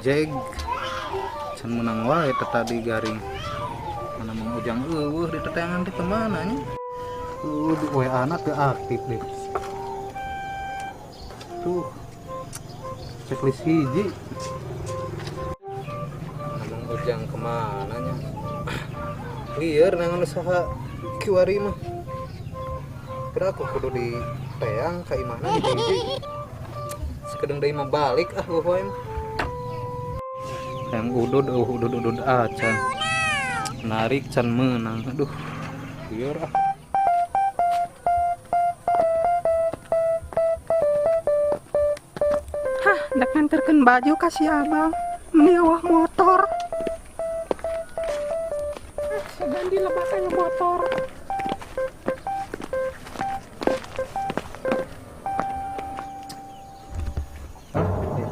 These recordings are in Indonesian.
ojek can menang wae tadi garing mana Mang Ujang di tetengan di kemana nya di WA anak teu aktif deh tuh checklist hiji Mang Ujang kemana nya lieur nangan usaha kiwari mah kira aku kudu di teang ka imahna di hiji sekedeng deui mah balik poe mah yang udud acan narik can menang aduh lieur Dak nganterkeun baju kasih abang meniawah motor segan dilebakan motor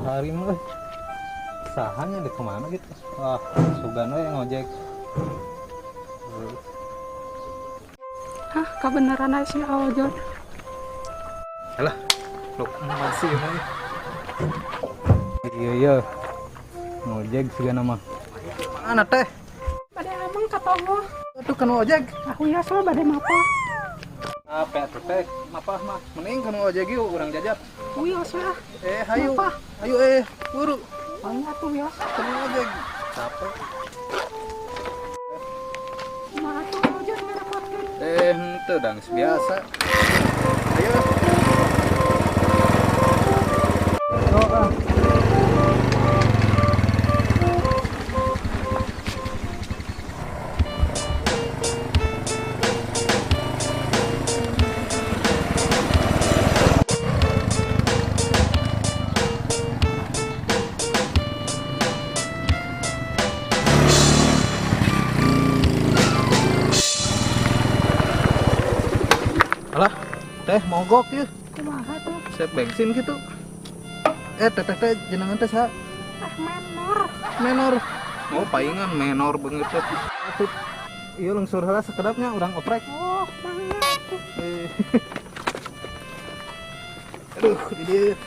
hari mah sahannya di kemana gitu sugan we ngojek kebenaran aja si Aojot alah lu masih iya ngojek segala mah mana teh pada abang katogo aduh kan ngojek aku ya soal pada mapa apa tuh teh mapah mah mending kan ngojek yuk urang jajak wios lah hayu ayo buru banyak tuh wios kan ngojek capek nah tuh Aojot ngerepotkan henteu dang biasa ayo alah teh mogok ya kumaha tuh saya bensin gitu teh jenengan teh sa menor mau paingan menor banget teh atuh ieu lungsur heula sakedapnya urang oprek banyak tuh aduh di dieu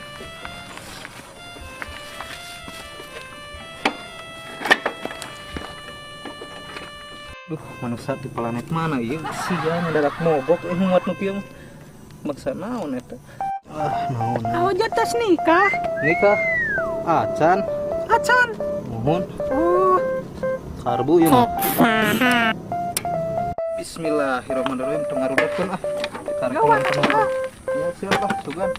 manusia di planet mana ieu sia mendadak mogok muat nu kieu maksa naon eta naon Aojot tos nikah acan mohon karbu ieu mah bismillahirrahmanirrahim teu ngarudutkeun karekulan penuh ya siapa tugan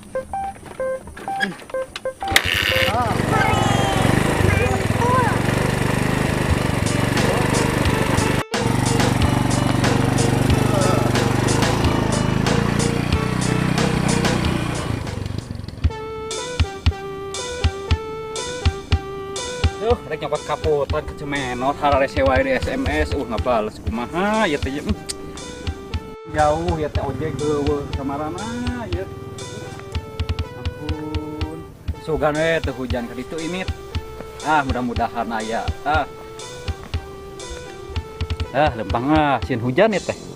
rek nyopot kaputan ke Cemenot harare sewa di SMS ngabales kumaha ya teh jauh ya teh ojek eueuh samarana ya ampun sugan we teu hujan ka ditu imit mudah-mudahan aya lempang sieun hujan ya teh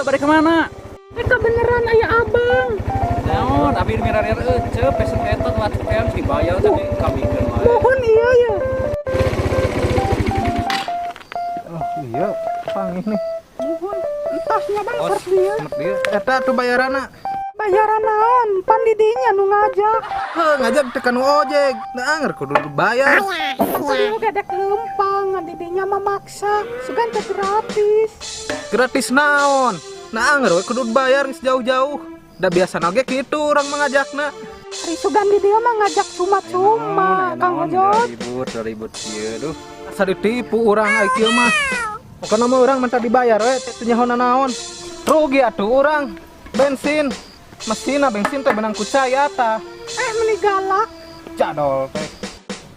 balik kemana? Kebeneran aya abang naon abi mirar-mirar pesen eta telat kean dibayar tapi kabikeun wae mohon iya ya iya pang ini mohon entasnya bang serp dia eta tuh bayaranna naon pan di dinya nu ngajak ngajak tekan ojek anger kudu bayar lu gedek lempang di dinya memaksa sugan teh gratis naon anger we kudu bayar geus jauh-jauh da biasa oge kitu urang mengajakna ari sugan di dia mah ngajak cuma-cuma Kang Ojot ribut ieu duh asa ditipu urang ai kieu mah pokona mah urang minta dibayar we teu nyaho naon rugi atuh urang bensin mesinna bensin teh benang ku cai eta meni galak jadol teh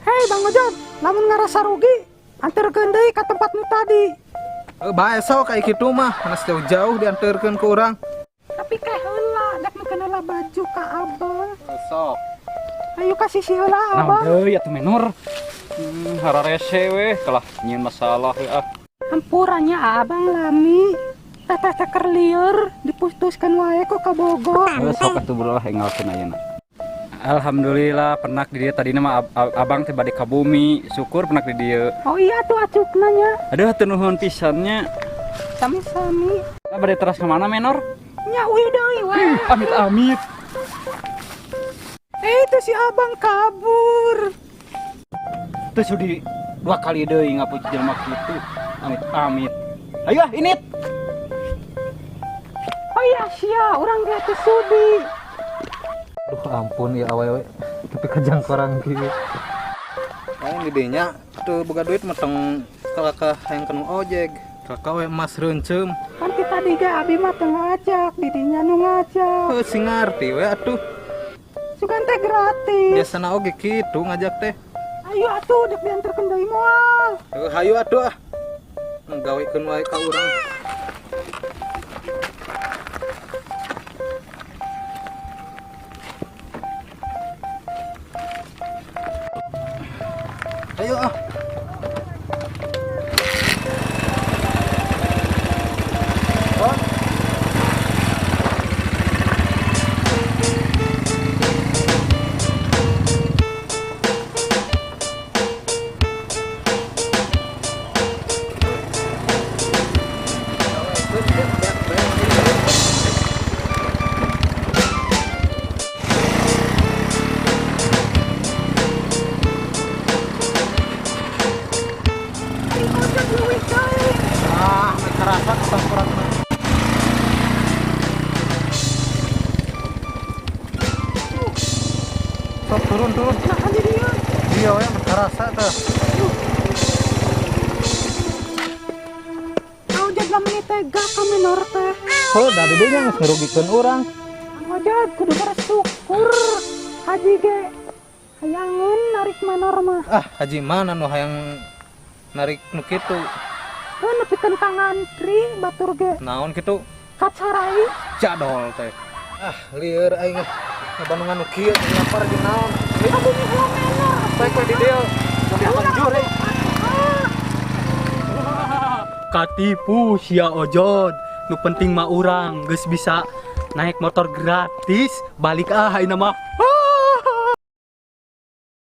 hei Bang Ojot lamun ngarasa rugi anterkeun deui ka tempatmu tadi bae sok kayak gitu mah panas jauh-jauh diantarkeun ke orang tapi kayak heula dak kenala baju ka abang sok ayo kasih si heula abang naon deui atuh menor hararese we kalah nyieun masalah ya hampurannya abang lami teteh ceker lieur diputuskan wae kok ka Bogor. Sok atuh bro hengalkeun ayeuna. Alhamdulillah pernah di dia tadi nama abang teh bade ka bumi, syukur pernah di dia. Oh iya tuh acukna nya. Aduh teu nuhun pisannya. Sami-sami. Bade teras ke mana menor? Nya uy deui we. Amit-amit. Itu si abang kabur. Teu sudi 2 kali deui ngapuji jelema kitu. Amit-amit. Ayo init. Oh iya sia, urang ge teu sudi. Aduh ampun ya awewe, tapi kejang korang kieu. Lain di dinya tuh boga duit meteng kakak yang kenu ojek. Kakak we emas reuncem. Kan kita diga abi mah teu ngajak, didinya nu ngajak. Heuh sing ngarti we atuh. Sugan teh gratis. Biasana oge kitu ngajak teh. Ayo atuh dek dianterkeun deui moal. Heuh hayu atuh ah. Nggawekeun wae ka urang. Ayo ah. Ah, kerasa kesempatan. Sok turun. Nah kan dia. Iya we kerasa teh. Kau jaga menit tega ka minor teh. Heuh da deui nya geus ngerugikeun urang. Ngajak kudu bersyukur. Haji ge hayangeun narik minor mah. Ah, haji mana nu hayang narik nu kitu? Heuh nepikeun ka ngantri batur ge Naon kitu? kacarai. Jadol teh. Ah, lieur aing ngebandungan nu kieu nyapar jeung naon. Aduh nih helm minor. Baik we di dieu. Udah hancur euy. Katipu sia ojod, nu penting mah urang geus bisa naik motor gratis balik ayeuna mah